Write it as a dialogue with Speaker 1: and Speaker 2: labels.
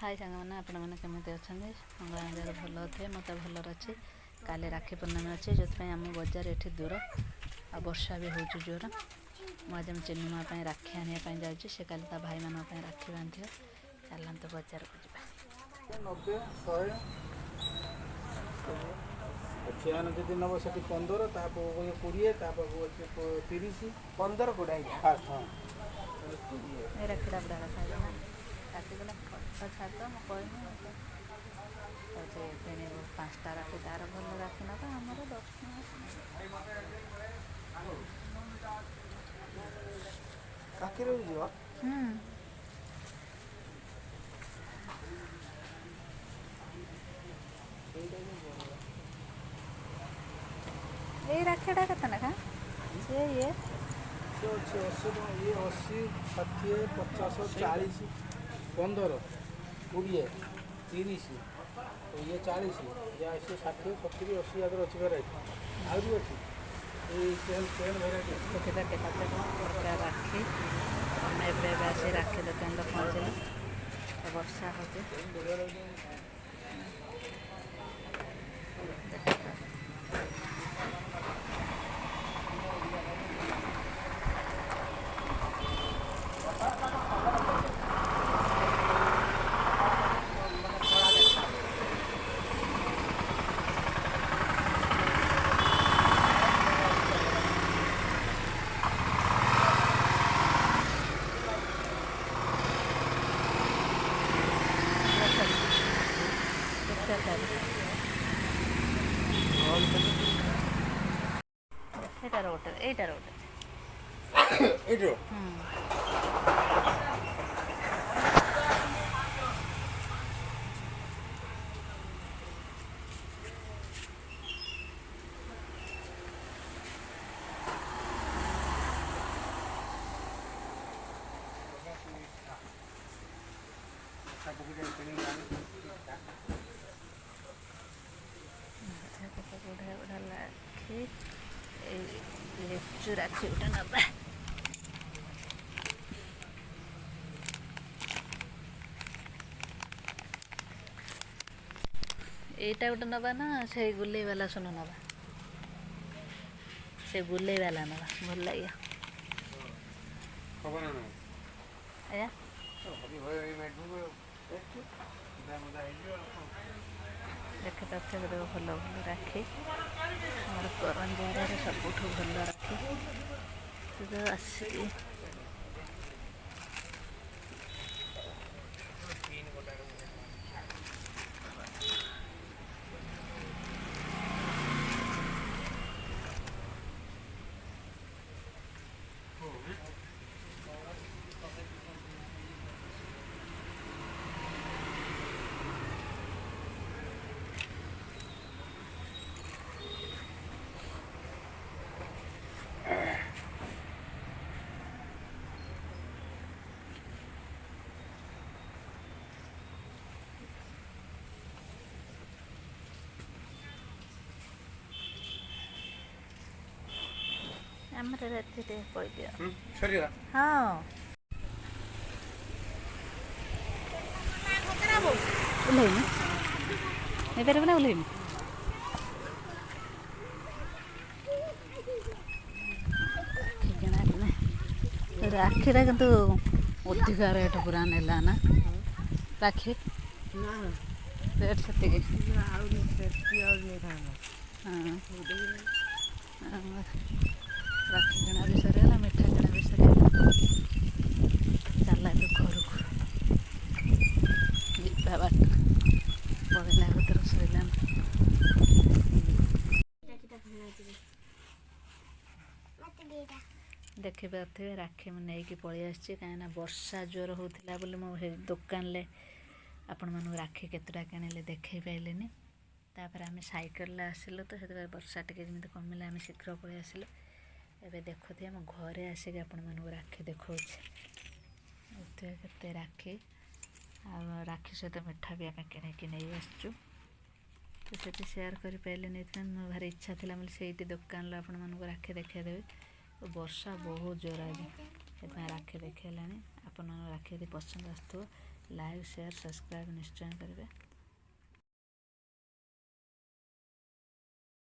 Speaker 1: हाय सांग मैंने आपण मैंने केमी अच्छा मंगल भल थे मत भल अच्छे काले राखी पूर्णमी अच्छे जो आम बजार ये दूर आ वर्षा भी हो जोर मुझे आज चिन्नुमा राखी आने जाऊँगी से काली भाई मान राखी बांध चलते बजार को
Speaker 2: चेन जी नब से 15 20 30 15 कोड़ा फास्ट हाँ
Speaker 1: राखीटा बुढ़ा रखा राखी गला छाड़ मुझे कहनी 5टा राखी तार भल राखी ना आमर 10
Speaker 2: काकी रही
Speaker 1: ये राखीटा के से ये
Speaker 2: 80 60 50 40 15 20 30 तो ये 40 ये 80 60 70 80 आगे अच्छी वेराइटी आज भी अच्छी चेन वेराइटी
Speaker 1: राखी आम एस राखी दुकान पहुँचल वर्षा हो এইটার बुढ़ा बुढ़ा राखी लिचु राखी गोटे नवा এইটা গোटे नवा ना से गुले वाला सुन नवा से गुले वाला नवा भल लगे आया देखते भल भल राखी मोर करंजार सबुठ भल राखी आसी ଆମର ରାତିରେ କହିଦିଅ
Speaker 2: ସରିଲା
Speaker 1: ହଁ ଓହ୍ଲେଇନି ନେଇପାରିବୁ ନା ଓହ୍ଲେଇନି ରାକ୍ଷୀଟା କିନ୍ତୁ ଅଧିକା ରେଟ୍ ପୁରା ନେଲା ନା ରାକ୍ଷୀ ରେଟ୍ ସେତିକି ହଁ राखी किणा भी सरीगला मिठा किणा भी सरीगला चल घर को जा बाट पड़ेगा भर सरीला देखी पारे राखी मुझे पलि आसी कहीं वर्षा जोर होता बोली मो दुकान ले आपण मानू राखी केतटा किणिले देखे पाइले तापर आम सैकेल आसिलु तो से वर्षा टे जमी कमिला आम शीघ्र पलि आसिलु एबे देखुथि हम घरे आसिक आपण मानू राखी देखा केते राखी आ राखी सहित मिठा भी आम कि नहीं आसचु तो से सेयार कर पारे नहीं मो भारी इच्छा थी मुझे से दुकान आपण मानू राखी देखेदेवी तो वर्षा बहुत जोर आज से राखी देखेला आपण राखी यदि पसंद आसो ଲାଇକ୍ ସେୟାର ସବସ୍କ୍ରାଇବ୍ ନିଶ୍ଚୟ କରିବେ।